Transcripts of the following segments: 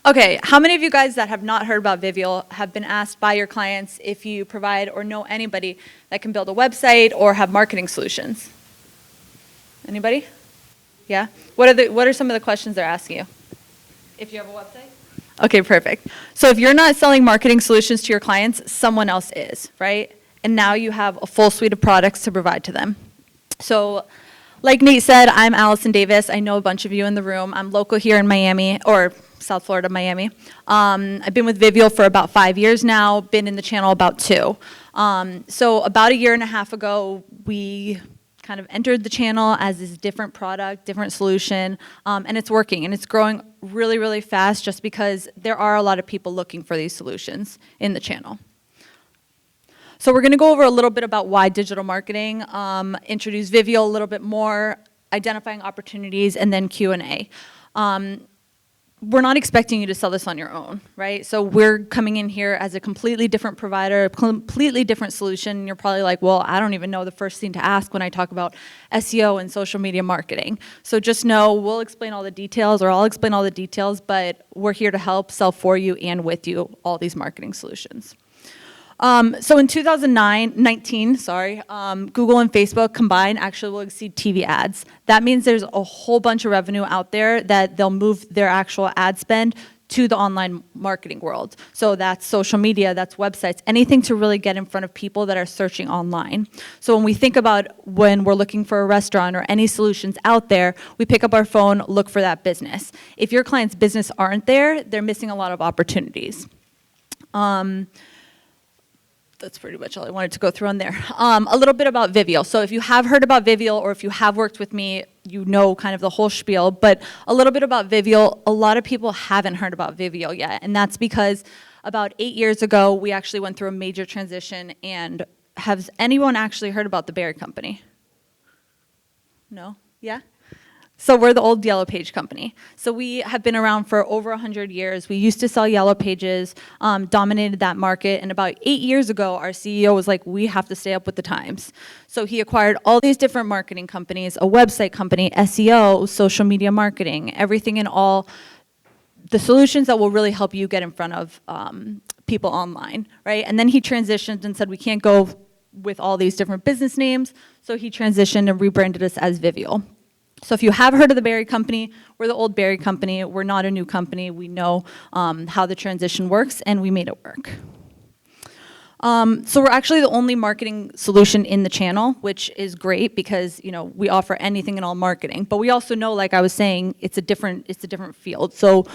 Okay, how many of you guys that have not heard about Vivial have been asked by your clients if you provide or know anybody that can build a website or have marketing solutions? Anybody? Yeah? What are some of the questions they're asking you? If you have a website? Okay, perfect. So if you're not selling marketing solutions to your clients, someone else is, right? And now you have a full suite of products to provide to them. So like Nate said, I'm Allison Davis. I know a bunch of you in the room. I'm local here in Miami, or South Florida, Miami. I've been with Vivial for about 5 years now, been in the channel about 2. So about a year and a half ago, we kind of entered the channel as this different product, different solution, and it's working, and it's growing really, really fast just because there are a lot of people looking for these solutions in the channel. So we're going to go over a little bit about why digital marketing, introduce Vivial a little bit more, identifying opportunities, and then Q&A. We're not expecting you to sell this on your own, right? So we're coming in here as a completely different provider, a completely different solution. And you're probably like, well, I don't even know the first thing to ask when I talk about SEO and social media marketing. So just know we'll explain all the details, or I'll explain all the details, but we're here to help sell for you and with you all these marketing solutions. So in 2019, Google and Facebook combined actually will exceed TV ads. That means there's a whole bunch of revenue out there that they'll move their actual ad spend to the online marketing world. So that's social media, that's websites, anything to really get in front of people that are searching online. So when we think about when we're looking for a restaurant or any solutions out there, we pick up our phone, look for that business. If your client's business aren't there, they're missing a lot of opportunities. That's pretty much all I wanted to go through on there. A little bit about Vivial. So if you have heard about Vivial, or if you have worked with me, you know kind of the whole spiel. But a little bit about Vivial, a lot of people haven't heard about Vivial yet. And that's because about 8 years ago, we actually went through a major transition. And has anyone actually heard about the Berry Company? No? Yeah? So we're the old Yellow Page company. So we have been around for over 100 years. We used to sell Yellow Pages, dominated that market, and about 8 years ago, our CEO was like, we have to stay up with the times. So he acquired all these different marketing companies, a website company, SEO, social media marketing, everything in all the solutions that will really help you get in front of people online, right? And then he transitioned and said, we can't go with all these different business names, so he transitioned and rebranded us as Vivial. So if you have heard of the Berry Company, we're the old Berry Company. We're not a new company. We know how the transition works, and we made it work. So we're actually the only marketing solution in the channel, which is great because we offer anything and all marketing. But we also know, like I was saying, it's a different field. So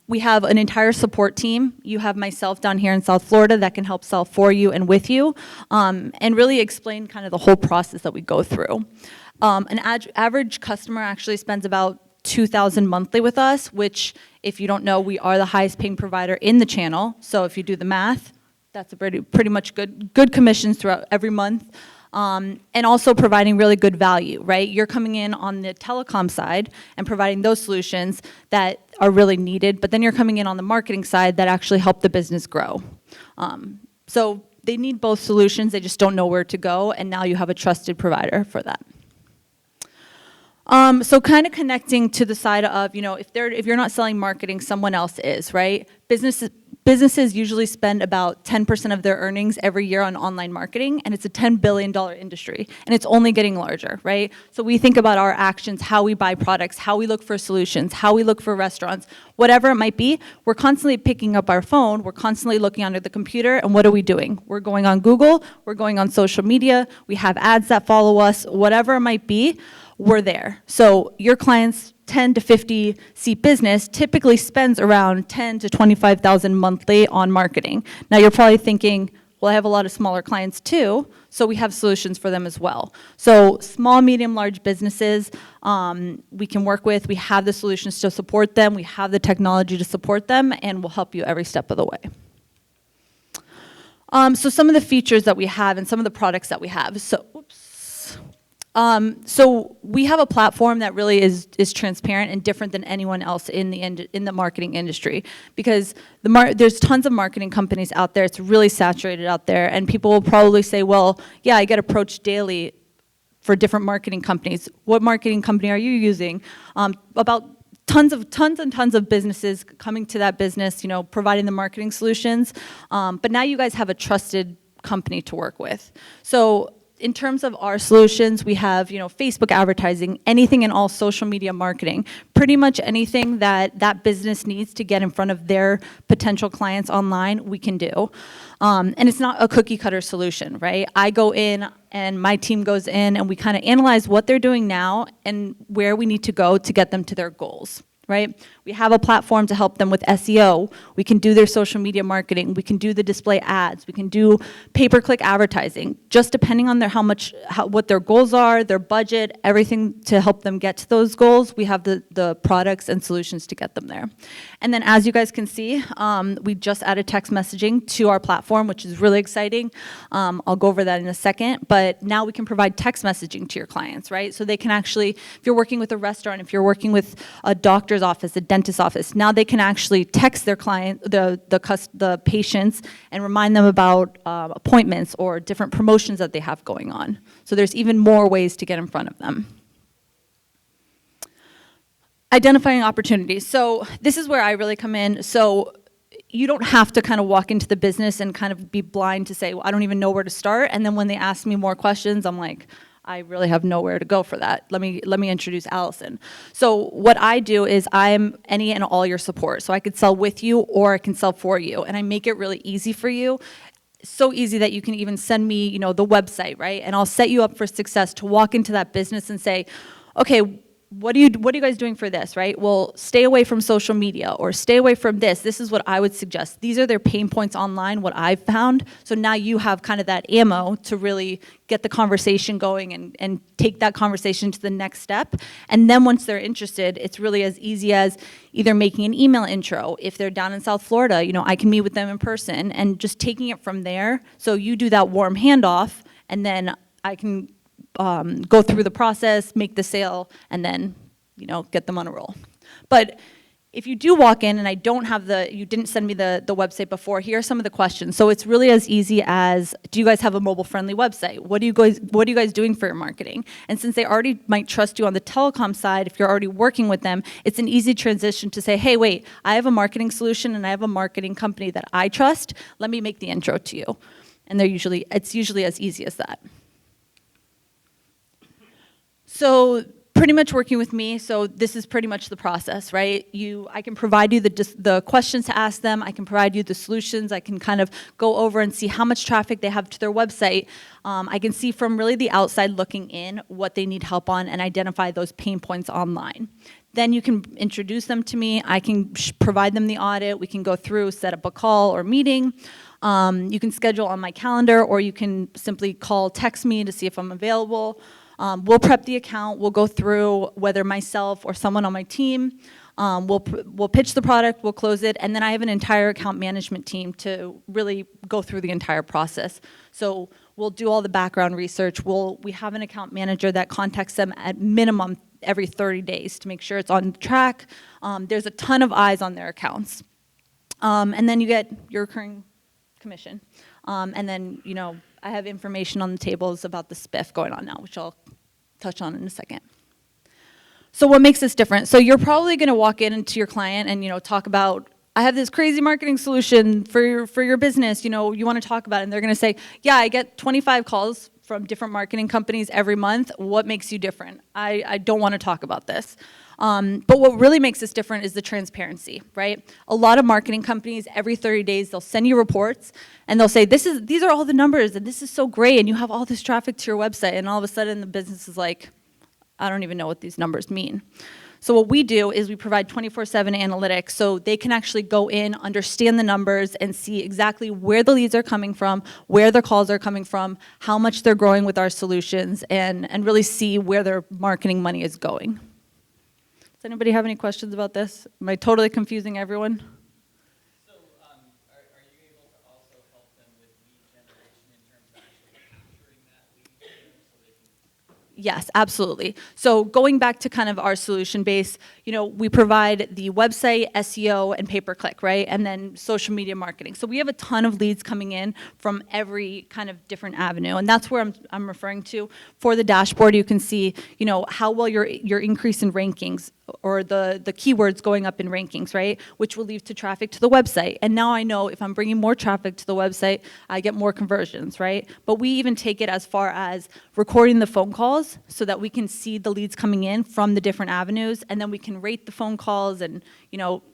we have an entire support team. You have myself down here in South Florida that can help sell for you and with you, and really explain kind of the whole process that we go through. An average customer actually spends about $2,000 monthly with us, which, if you don't know, we are the highest paying provider in the channel. So if you do the math, that's a pretty much good commissions throughout every month. And also providing really good value, right? You're coming in on the telecom side and providing those solutions that are really needed, but then you're coming in on the marketing side that actually help the business grow. So they need both solutions, they just don't know where to go, and now you have a trusted provider for that. So kind of connecting to the side of, if you're not selling marketing, someone else is, right? Businesses usually spend about 10% of their earnings every year on online marketing, and it's a $10 billion industry, and it's only getting larger, right? So we think about our actions, how we buy products, how we look for solutions, how we look for restaurants, whatever it might be. We're constantly picking up our phone, we're constantly looking under the computer, and what are we doing? We're going on Google, we're going on social media, we have ads that follow us, whatever it might be, we're there. So your clients, 10 to 50 seat business, typically spends around 10 to 25,000 monthly on marketing. Now you're probably thinking, well, I have a lot of smaller clients too, so we have solutions for them as well. So small, medium, large businesses we can work with. We have the solutions to support them. We have the technology to support them, and we'll help you every step of the way. So some of the features that we have and some of the products that we have. So we have a platform that really is transparent and different than anyone else in the marketing industry, because there's tons of marketing companies out there. It's really saturated out there, and people will probably say, well, yeah, I get approached daily for different marketing companies. What marketing company are you using? About tons and tons of businesses coming to that business, providing the marketing solutions. But now you guys have a trusted company to work with. So in terms of our solutions, we have, Facebook advertising, anything and all social media marketing, pretty much anything that business needs to get in front of their potential clients online, we can do. And it's not a cookie cutter solution, right? I go in and my team goes in and we kind of analyze what they're doing now and where we need to go to get them to their goals. Right? We have a platform to help them with SEO. We can do their social media marketing. We can do the display ads. We can do pay-per-click advertising, just depending on what their goals are, their budget, everything to help them get to those goals. We have the products and solutions to get them there. And then as you guys can see, we just added text messaging to our platform, which is really exciting. I'll go over that in a second, but now we can provide text messaging to your clients, right? So they can actually, if you're working with a restaurant, if you're working with a doctor's office, a dentist's office, now they can actually text their client, the patients, and remind them about appointments or different promotions that they have going on. So there's even more ways to get in front of them. Identifying opportunities. So this is where I really come in. So you don't have to kind of walk into the business and kind of be blind to say, well, I don't even know where to start. And then when they ask me more questions, I'm like, I really have nowhere to go for that. Let me introduce Allison. So what I do is I'm any and all your support. So I could sell with you or I can sell for you. And I make it really easy for you. So easy that you can even send me, the website, right? And I'll set you up for success to walk into that business and say, okay, what are you guys doing for this, right? Well, stay away from social media or stay away from this. This is what I would suggest. These are their pain points online, what I've found. So now you have kind of that ammo to really get the conversation going and take that conversation to the next step. And then once they're interested, it's really as easy as either making an email intro. If they're down in South Florida, I can meet with them in person and just taking it from there. So you do that warm handoff and then I can go through the process, make the sale, and then, get them on a roll. But if you do walk in and I don't have you didn't send me the website before, here are some of the questions. So it's really as easy as, do you guys have a mobile-friendly website? What are you guys doing for your marketing? And since they already might trust you on the telecom side, if you're already working with them, it's an easy transition to say, hey, wait, I have a marketing solution and I have a marketing company that I trust. Let me make the intro to you. And it's usually as easy as that. So pretty much working with me, so this is pretty much the process, right? I can provide you the questions to ask them. I can provide you the solutions. I can kind of go over and see how much traffic they have to their website. I can see from really the outside looking in what they need help on and identify those pain points online. Then you can introduce them to me. I can provide them the audit. We can go through, set up a call or meeting. You can schedule on my calendar or you can simply text me to see if I'm available. We'll prep the account, we'll go through whether myself or someone on my team, we'll pitch the product, we'll close it, and then I have an entire account management team to really go through the entire process. So we'll do all the background research, we have an account manager that contacts them at minimum every 30 days to make sure it's on track. There's a ton of eyes on their accounts. And then you get your recurring commission. And then, I have information on the tables about the spiff going on now, which I'll touch on in a second. So what makes this different? So you're probably going to walk into your client and, talk about, I have this crazy marketing solution for your business, you want to talk about it. And they're going to say, yeah, I get 25 calls from different marketing companies every month. What makes you different? I don't want to talk about this. But what really makes this different is the transparency, right? A lot of marketing companies, every 30 days, they'll send you reports and they'll say, these are all the numbers and this is so great and you have all this traffic to your website, and all of a sudden the business is like, I don't even know what these numbers mean. So what we do is we provide 24/7 analytics so they can actually go in, understand the numbers, and see exactly where the leads are coming from, where their calls are coming from, how much they're growing with our solutions, and really see where their marketing money is going. Does anybody have any questions about this? Am I totally confusing everyone? So are you able to also help them with lead generation in terms of actually capturing that lead so they can Yes, absolutely. So going back to kind of our solution base, we provide the website, SEO, and pay-per-click, right? And then social media marketing. So we have a ton of leads coming in from every kind of different avenue. And that's where I'm referring to. For the dashboard, you can see, how well your increase in rankings or the keywords going up in rankings, right? Which will lead to traffic to the website. And now I know if I'm bringing more traffic to the website, I get more conversions, right? But we even take it as far as recording the phone calls so that we can see the leads coming in from the different avenues, and then we can rate the phone calls and,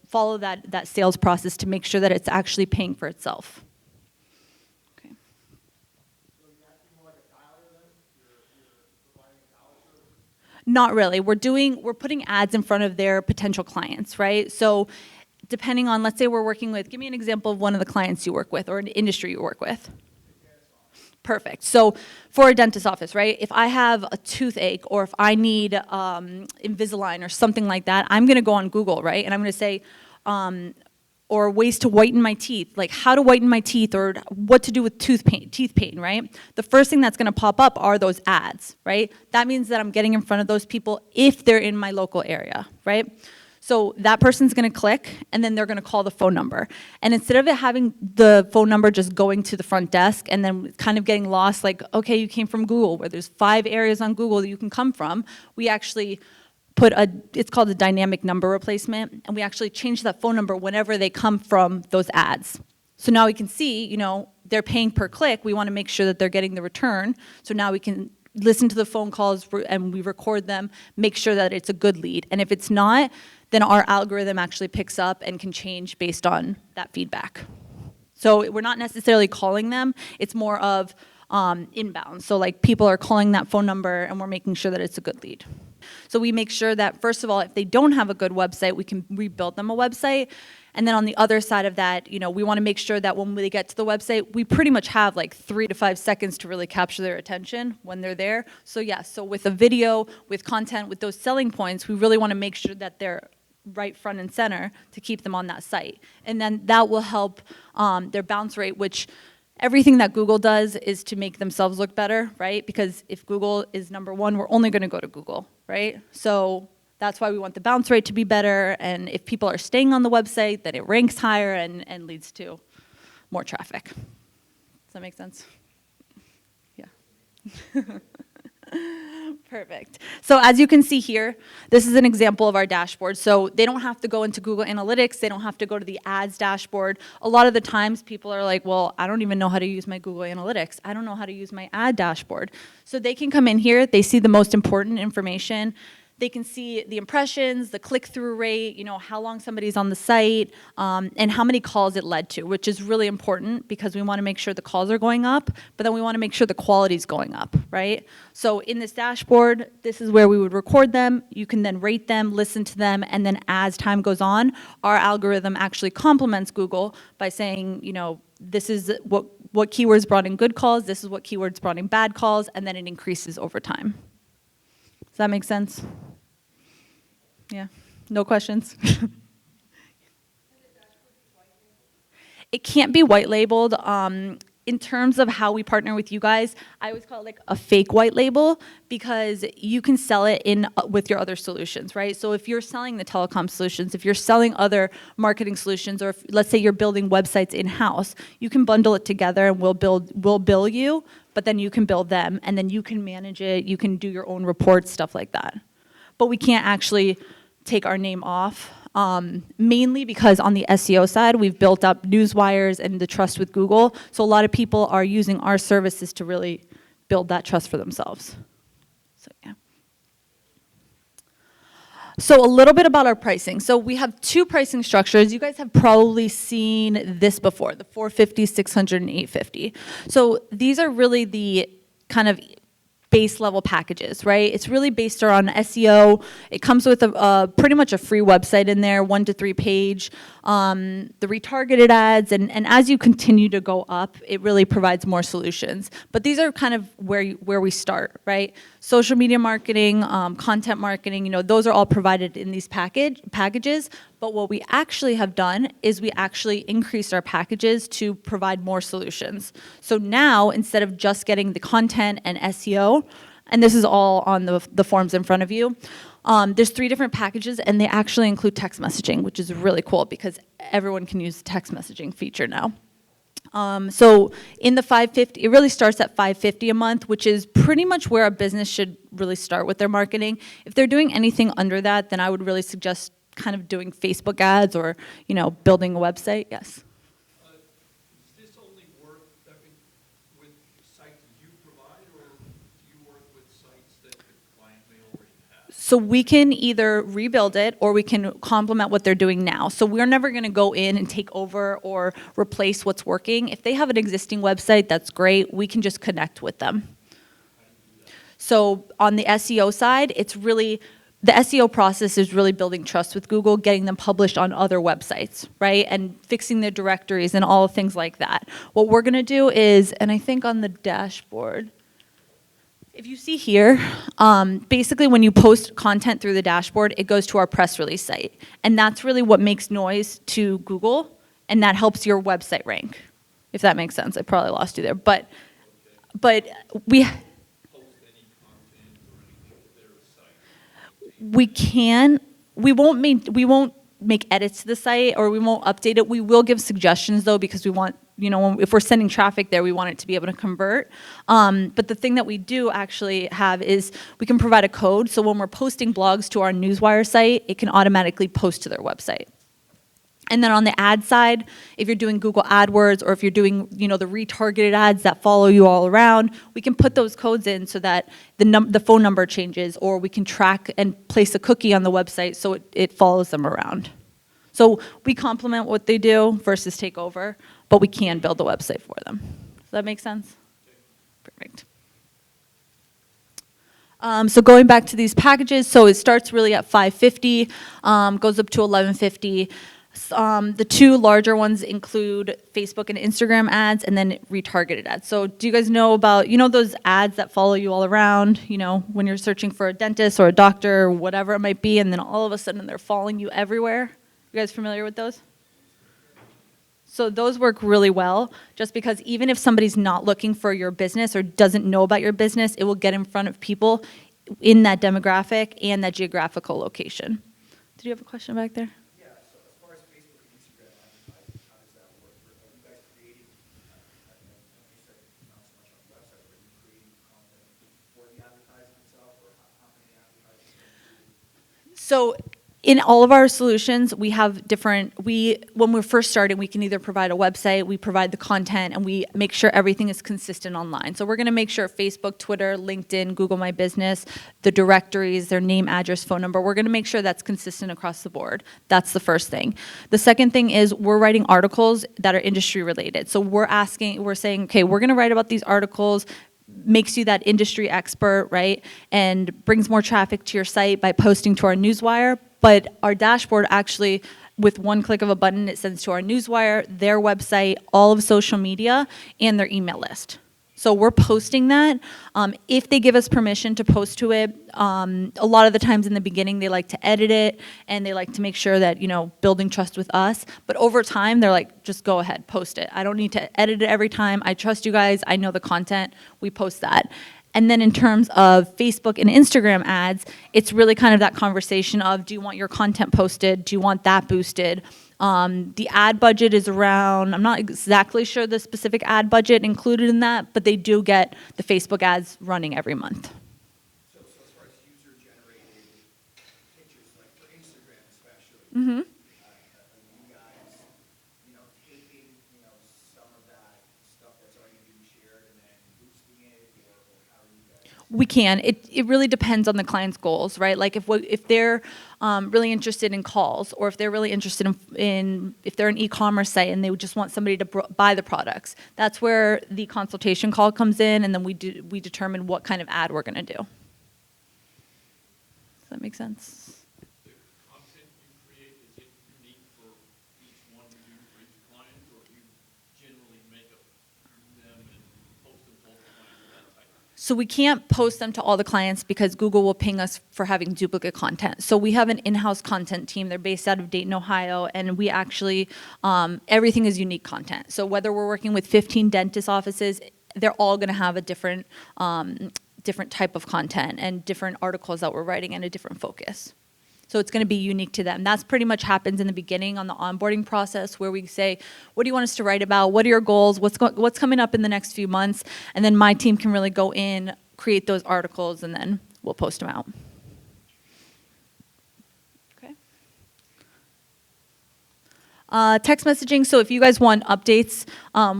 follow that sales process to make sure that it's actually paying for itself. Okay. So you're acting more like a dialer then? You're providing a dialer service? Not really. We're putting ads in front of their potential clients, right? So depending on, let's say we're working with, give me an example of one of the clients you work with or an industry you work with. Perfect. So for a dentist office, right, if I have a toothache or if I need Invisalign or something like that, I'm going to go on Google, right? And I'm going to say, or ways to whiten my teeth, like how to whiten my teeth or what to do with teeth pain, right? The first thing that's going to pop up are those ads, right? That means that I'm getting in front of those people if they're in my local area, right? So that person's going to click, and then they're going to call the phone number. And instead of it having the phone number just going to the front desk and then kind of getting lost, like, okay, you came from Google, where there's 5 areas on Google that you can come from, we actually put it's called a dynamic number replacement, and we actually change that phone number whenever they come from those ads. So now we can see, they're paying per click. We want to make sure that they're getting the return. So now we can listen to the phone calls and we record them, make sure that it's a good lead. And if it's not, then our algorithm actually picks up and can change based on that feedback. So we're not necessarily calling them, it's more of inbound. So like people are calling that phone number and we're making sure that it's a good lead. So we make sure that, first of all, if they don't have a good website, we can rebuild them a website. And then on the other side of that, we want to make sure that when they get to the website, we pretty much have like 3 to 5 seconds to really capture their attention when they're there. So yeah, so with a video, with content, with those selling points, we really want to make sure that they're right front and center to keep them on that site. And then that will help their bounce rate, which everything that Google does is to make themselves look better, right? Because if Google is number 1, we're only going to go to Google, right? So that's why we want the bounce rate to be better. And if people are staying on the website, then it ranks higher and leads to more traffic. Does that make sense? Yeah. Perfect. So as you can see here, this is an example of our dashboard. So they don't have to go into Google Analytics. They don't have to go to the ads dashboard. A lot of the times people are like, well, I don't even know how to use my Google Analytics. I don't know how to use my ad dashboard. So they can come in here. They see the most important information. They can see the impressions, the click-through rate, how long somebody's on the site, and how many calls it led to, which is really important because we want to make sure the calls are going up, but then we want to make sure the quality's going up, right? So in this dashboard, this is where we would record them. You can then rate them, listen to them, and then as time goes on, our algorithm actually complements Google by saying, this is what keywords brought in good calls, this is what keywords brought in bad calls, and then it increases over time. Does that make sense? Yeah. No questions? It can't be white labeled. In terms of how we partner with you guys, I always call it like a fake white label because you can sell it in with your other solutions, right? So if you're selling the telecom solutions, if you're selling other marketing solutions, or if, let's say you're building websites in-house, you can bundle it together and we'll bill you, but then you can bill them and then you can manage it, you can do your own reports, stuff like that. But we can't actually take our name off, mainly because on the SEO side, we've built up newswires and the trust with Google. So a lot of people are using our services to really build that trust for themselves. So yeah. So a little bit about our pricing. So we have 2 pricing structures. You guys have probably seen this before, the 450, 600, and 850. So these are really the kind of base level packages, right? It's really based around SEO. It comes with pretty much a free website in there, 1 to 3 page, the retargeted ads, and as you continue to go up, it really provides more solutions. But these are kind of where we start, right? Social media marketing, content marketing, those are all provided in these packages. But what we actually have done is we actually increased our packages to provide more solutions. So now, instead of just getting the content and SEO, And this is all on the forms in front of you. There's 3 different packages, and they actually include text messaging, which is really cool because everyone can use the text messaging feature now. So in the 550, it really starts at 550 a month, which is pretty much where a business should really start with their marketing. If they're doing anything under that, then I would really suggest kind of doing Facebook ads or, building a website. Yes. Does this only work with sites that you provide, or do you work with sites that the client may already have? So we can either rebuild it or we can complement what they're doing now. So we're never going to go in and take over or replace what's working. If they have an existing website, that's great. We can just connect with them. So on the SEO side, the SEO process is really building trust with Google, getting them published on other websites, right? And fixing their directories and all things like that. What we're going to do is, and I think on the dashboard, if you see here, basically when you post content through the dashboard, it goes to our press release site. And that's really what makes noise to Google, and that helps your website rank, if that makes sense. I probably lost you there. But we... We can. We won't make edits to the site, or we won't update it. We will give suggestions though, because we want, if we're sending traffic there, we want it to be able to convert. But the thing that we do actually have is we can provide a code. So when we're posting blogs to our Newswire site, it can automatically post to their website. And then on the ad side, if you're doing Google AdWords, or if you're doing, the retargeted ads that follow you all around, we can put those codes in so that the phone number changes, or we can track and place a cookie on the website so it follows them around. So we complement what they do versus take over, but we can build the website for them. Does that make sense? Perfect. So going back to these packages, so it starts really at $550, goes up to $1150. The 2 larger ones include Facebook and Instagram ads, and then retargeted ads. So do you guys know about, those ads that follow you all around, when you're searching for a dentist or a doctor or whatever it might be, and then all of a sudden they're following you everywhere? You guys familiar with those? So those work really well, just because even if somebody's not looking for your business or doesn't know about your business, it will get in front of people in that demographic and that geographical location. Did you have a question back there? So in all of our solutions, we have when we're first starting, we can either provide a website, we provide the content, and we make sure everything is consistent online. So we're going to make sure Facebook, Twitter, LinkedIn, Google My Business, the directories, their name, address, phone number, we're going to make sure that's consistent across the board. That's the first thing. The second thing is we're writing articles that are industry related. So we're saying, okay, we're going to write about these articles, makes you that industry expert, right? And brings more traffic to your site by posting to our Newswire. But our dashboard actually, with one click of a button, it sends to our Newswire, their website, all of social media, and their email list. So we're posting that. If they give us permission to post to it, a lot of the times in the beginning, they like to edit it, and they like to make sure that, building trust with us. But over time, they're like, just go ahead, post it. I don't need to edit it every time. I trust you guys. I know the content. We post that. And then in terms of Facebook and Instagram ads, it's really kind of that conversation of, do you want your content posted? Do you want that boosted? The ad budget is around, I'm not exactly sure the specific ad budget included in that, but they do get the Facebook ads running every month. So as far as user-generated pictures, like for Instagram especially, are you guys, taking, some of that stuff that's already being shared and then boosting it, or how are you guys? We can. It really depends on the client's goals, right? Like if they're really interested in calls, or if they're really interested if they're an e-commerce site and they would just want somebody to buy the products, that's where the consultation call comes in, and then we determine what kind of ad we're going to do. Does that make sense? The content you create, is it unique for each one you do for each client, or do you generally make them and post them to all the clients, that type? So we can't post them to all the clients because Google will ping us for having duplicate content. So we have an in-house content team. They're based out of Dayton, Ohio, and we actually, everything is unique content. So whether we're working with 15 dentist offices, they're all going to have a different different type of content and different articles that we're writing and a different focus. So it's going to be unique to them. That's pretty much happens in the beginning on the onboarding process where we say, what do you want us to write about? What are your goals? What's coming up in the next few months? And then my team can really go in, create those articles, and then we'll post them out. Okay. Text messaging, so if you guys want updates,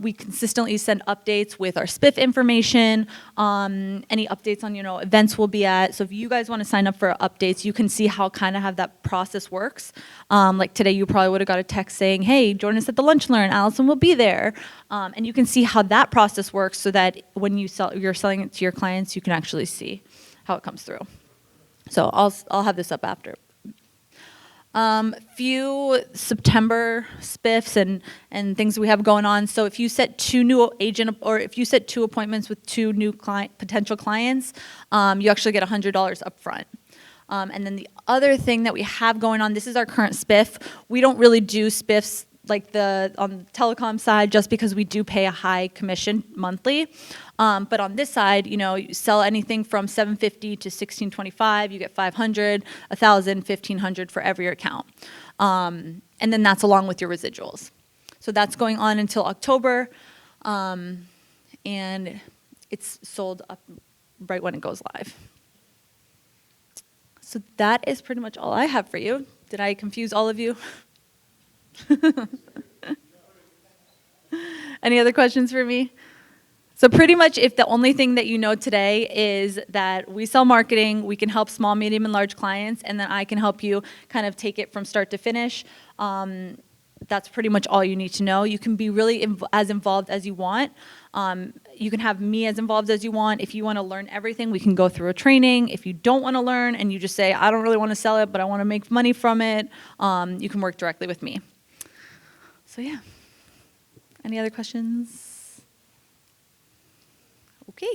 we consistently send updates with our spiff information, any updates on, events we'll be at. So if you guys want to sign up for updates, you can see how that process works. Like today, you probably would have got a text saying, hey, join us at the Lunch and Learn, Allison will be there. And you can see how that process works so that when you're selling it to your clients, you can actually see how it comes through. So I'll have this up after. Few September spiffs and things we have going on. So if you set if you set 2 appointments with 2 new potential clients, you actually get $100 up front. And then the other thing that we have going on, this is our current spiff. We don't really do spiffs like on the telecom side just because we do pay a high commission monthly. But on this side, you sell anything from $750 to $1,625, you get $500, $1,000, $1,500 for every account. And then that's along with your residuals. So that's going on until October, and it's sold up right when it goes live. So that is pretty much all I have for you. Did I confuse all of you? Any other questions for me? So pretty much if the only thing that you know today is that we sell marketing, we can help small, medium, and large clients, and then I can help you kind of take it from start to finish, that's pretty much all you need to know. You can be really as involved as you want. You can have me as involved as you want. If you want to learn everything, we can go through a training. If you don't want to learn and you just say, I don't really want to sell it, but I want to make money from it, you can work directly with me. So yeah, any other questions? Okay.